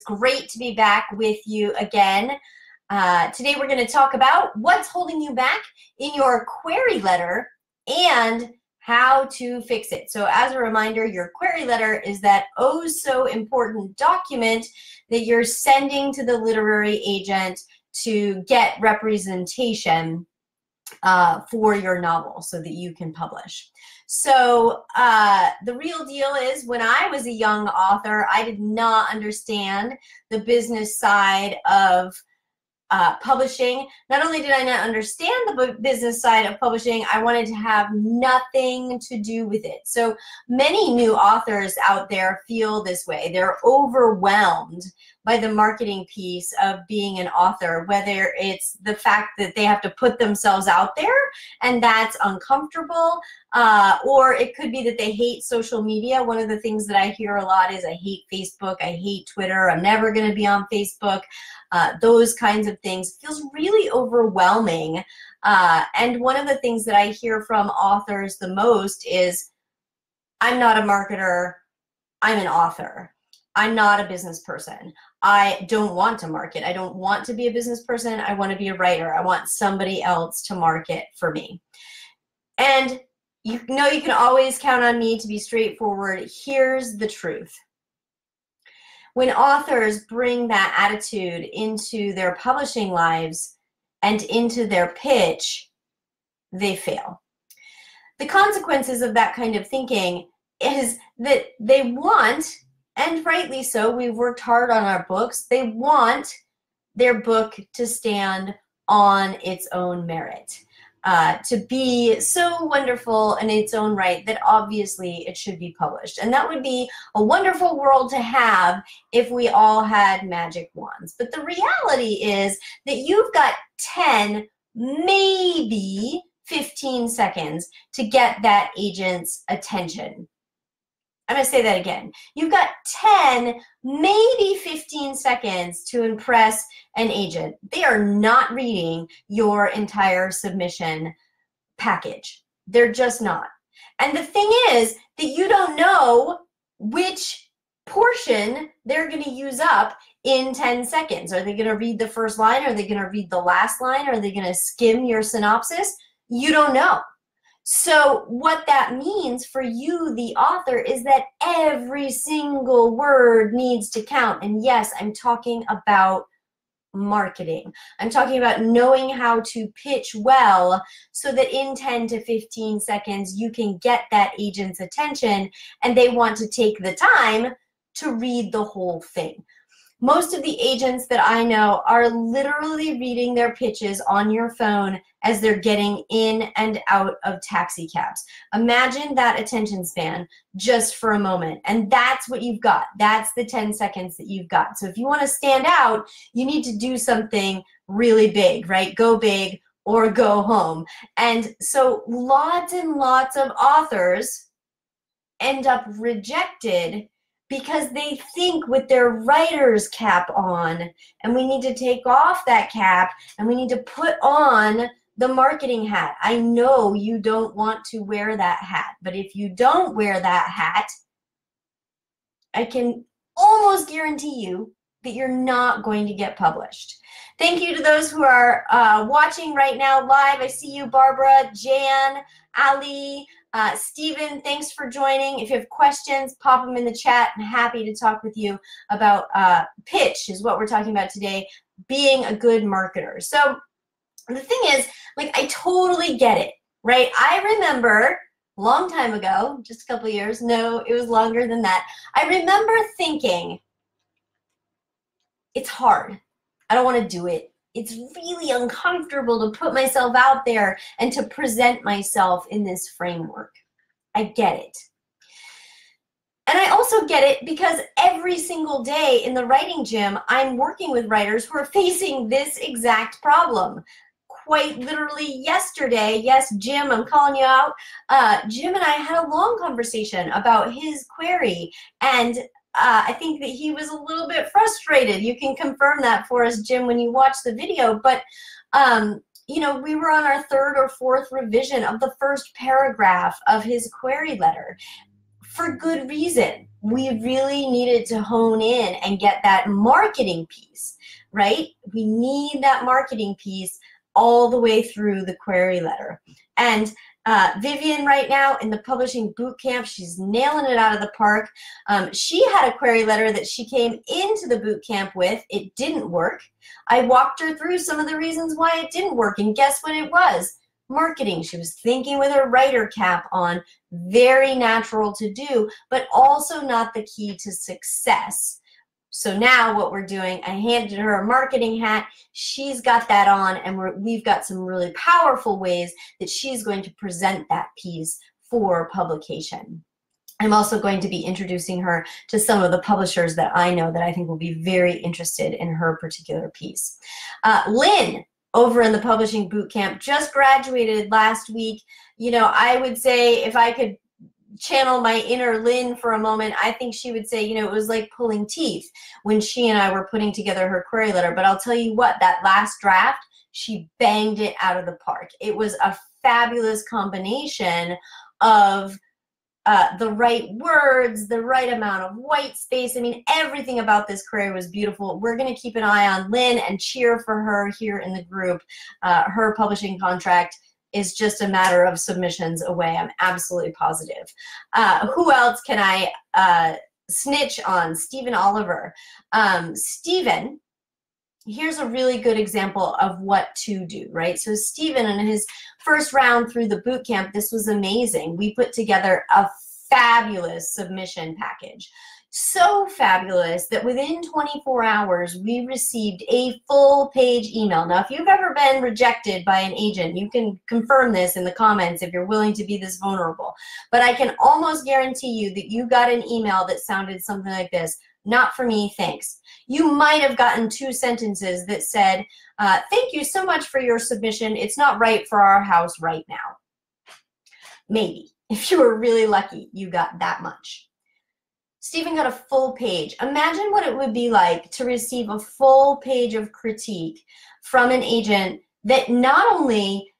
great to be back with you again. Today we're going to talk about what's holding you back in your query letter and how to fix it. So as a reminder, your query letter is that oh so important document that you're sending to the literary agent to get representation for your novel so that you can publish. So the real deal is, when I was a young author, I did not understand the business side of publishing. Not only did I not understand the business side of publishing, I wanted to have nothing to do with it. So many new authors out there feel this way. They're overwhelmed by the marketing piece of being an author, whether it's the fact that they have to put themselves out there and that's uncomfortable, or it could be that they hate social media. One of the things that I hear a lot is, I hate Facebook, I hate Twitter, I'm never going to be on Facebook. Those kinds of things feels really overwhelming. And one of the things that I hear from authors the most is, I'm not a marketer, I'm an author. I'm not a business person. I don't want to market. I don't want to be a business person. I want to be a writer. I want somebody else to market for me. And you know you can always count on me to be straightforward. Here's the truth. When authors bring that attitude into their publishing lives and into their pitch, they fail. The consequences of that kind of thinking is that they want, and rightly so, we've worked hard on our books, they want their book to stand on its own merit, to be so wonderful in its own right that obviously it should be published. And that would be a wonderful world to have if we all had magic wands. But the reality is that you've got 10, maybe 15 seconds to get that agent's attention. I'm going to say that again. You've got 10, maybe 15 seconds to impress an agent. They are not reading your entire submission package. They're just not. And the thing is that you don't know which portion they're going to use up in 10 seconds. Are they going to read the first line? Are they going to read the last line? Are they going to skim your synopsis? You don't know. So what that means for you, the author, is that every single word needs to count. And yes, I'm talking about marketing. I'm talking about knowing how to pitch well so that in 10 to 15 seconds you can get that agent's attention and they want to take the time to read the whole thing. Most of the agents that I know are literally reading their pitches on your phone as they're getting in and out of taxi cabs. Imagine that attention span just for a moment. And that's what you've got. That's the 10 seconds that you've got. So if you want to stand out, you need to do something really big, right? Go big or go home. And so lots and lots of authors end up rejected because they think with their writer's cap on, and we need to take off that cap and we need to put on the marketing hat. I know you don't want to wear that hat, but if you don't wear that hat, I can almost guarantee you that you're not going to get published. Thank you to those who are watching right now live. I see you, Barbara, Jan, Ali, Stephen, thanks for joining. If you have questions, pop them in the chat. I'm happy to talk with you about pitch is what we're talking about today, being a good marketer. So the thing is, like, I totally get it, right? I remember a long time ago, just a couple of years, no, it was longer than that. I remember thinking, it's hard. I don't want to do it. It's really uncomfortable to put myself out there and to present myself in this framework. I get it. And I also get it because every single day in the writing gym, I'm working with writers who are facing this exact problem. Quite literally yesterday, yes, Jim, I'm calling you out. Jim and I had a long conversation about his query, and I think that he was a little bit frustrated. You can confirm that for us, Jim, when you watch the video. But, you know, we were on our third or fourth revision of the first paragraph of his query letter. for good reason. We really needed to hone in and get that marketing piece, right? We need that marketing piece all the way through the query letter. And Vivian right now in the publishing boot camp, she's nailing it out of the park. She had a query letter that she came into the boot camp with. It didn't work. I walked her through some of the reasons why it didn't work, and guess what it was? Marketing. She was thinking with her writer cap on, very natural to do, but also not the key to success. So now what we're doing, I handed her a marketing hat. She's got that on, and we've got some really powerful ways that she's going to present that piece for publication. I'm also going to be introducing her to some of the publishers that I know that I think will be very interested in her particular piece. Lynn, over in the Publishing Bootcamp, just graduated last week. You know, I would say if I could channel my inner Lynn for a moment, I think she would say, you know, it was like pulling teeth when she and I were putting together her query letter. But I'll tell you what, that last draft, she banged it out of the park. It was a fabulous combination of the right words, the right amount of white space. I mean, everything about this query was beautiful. We're going to keep an eye on Lynn and cheer for her here in the group. Her publishing contract is just a matter of submissions away. I'm absolutely positive. Who else can I snitch on? Stephen Oliver. Stephen, here's a really good example of what to do, right? So Stephen, in his first round through the boot camp, this was amazing. We put together a fabulous submission package. So fabulous that within 24 hours, we received a full-page email. Now, if you've ever been rejected by an agent, you can confirm this in the comments if you're willing to be this vulnerable. But I can almost guarantee you that you got an email that sounded something like this: "Not for me, thanks." You might have gotten 2 sentences that said, "Thank you so much for your submission. It's not right for our house right now." Maybe. If you were really lucky, you got that much. Stephen got a full page. Imagine what it would be like to receive a full page of critique from an agent that not only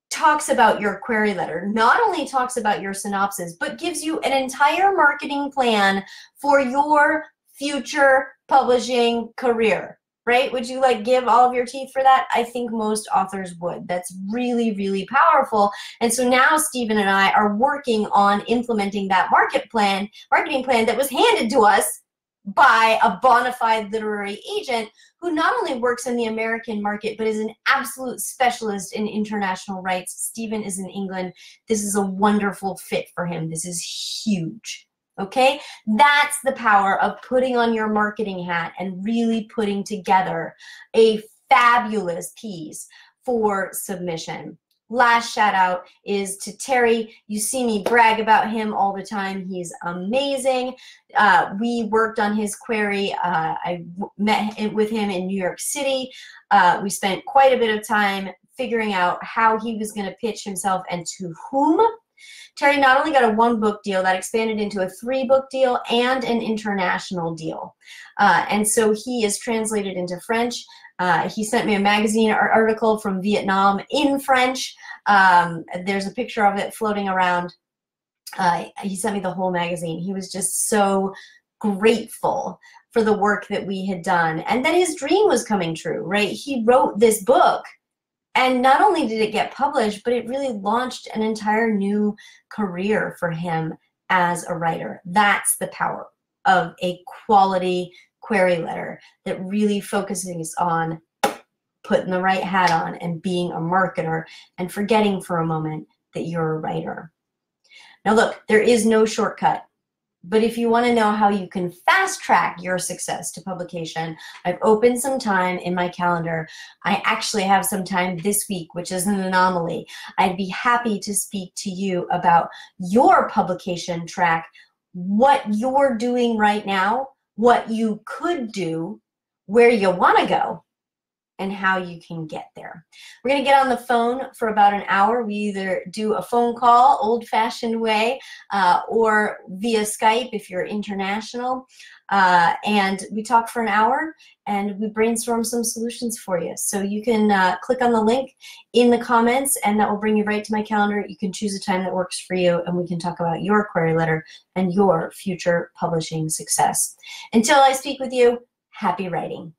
talks about your query letter, not only talks about your synopsis, but gives you an entire marketing plan for your future publishing career, right? Would you like give all of your teeth for that? I think most authors would. That's really, really powerful. And so now Stephen and I are working on implementing that marketing plan that was handed to us by a bona fide literary agent who not only works in the American market, but is an absolute specialist in international rights. Stephen is in England. This is a wonderful fit for him. This is huge. Okay, that's the power of putting on your marketing hat and really putting together a fabulous piece for submission. Last shout out is to Terry. You see me brag about him all the time. He's amazing. We worked on his query. I met with him in New York City. We spent quite a bit of time figuring out how he was going to pitch himself and to whom. Terry not only got a 1-book deal, that expanded into a 3-book deal and an international deal. And so he is translated into French. He sent me a magazine article from Vietnam in French. There's a picture of it floating around. He sent me the whole magazine. He was just so grateful for the work that we had done. And then his dream was coming true, right? He wrote this book. And not only did it get published, but it really launched an entire new career for him as a writer. That's the power of a quality query letter that really focuses on putting the right hat on and being a marketer and forgetting for a moment that you're a writer. Now look, there is no shortcut. But if you want to know how you can fast track your success to publication, I've opened some time in my calendar. I actually have some time this week, which is an anomaly. I'd be happy to speak to you about your publication track, what you're doing right now, what you could do, where you want to go, and how you can get there. We're going to get on the phone for about an hour. We either do a phone call, old-fashioned way, or via Skype if you're international. and we talk for an hour and we brainstorm some solutions for you. So you can click on the link in the comments and that will bring you right to my calendar. You can choose a time that works for you and we can talk about your query letter and your future publishing success. Until I speak with you, happy writing.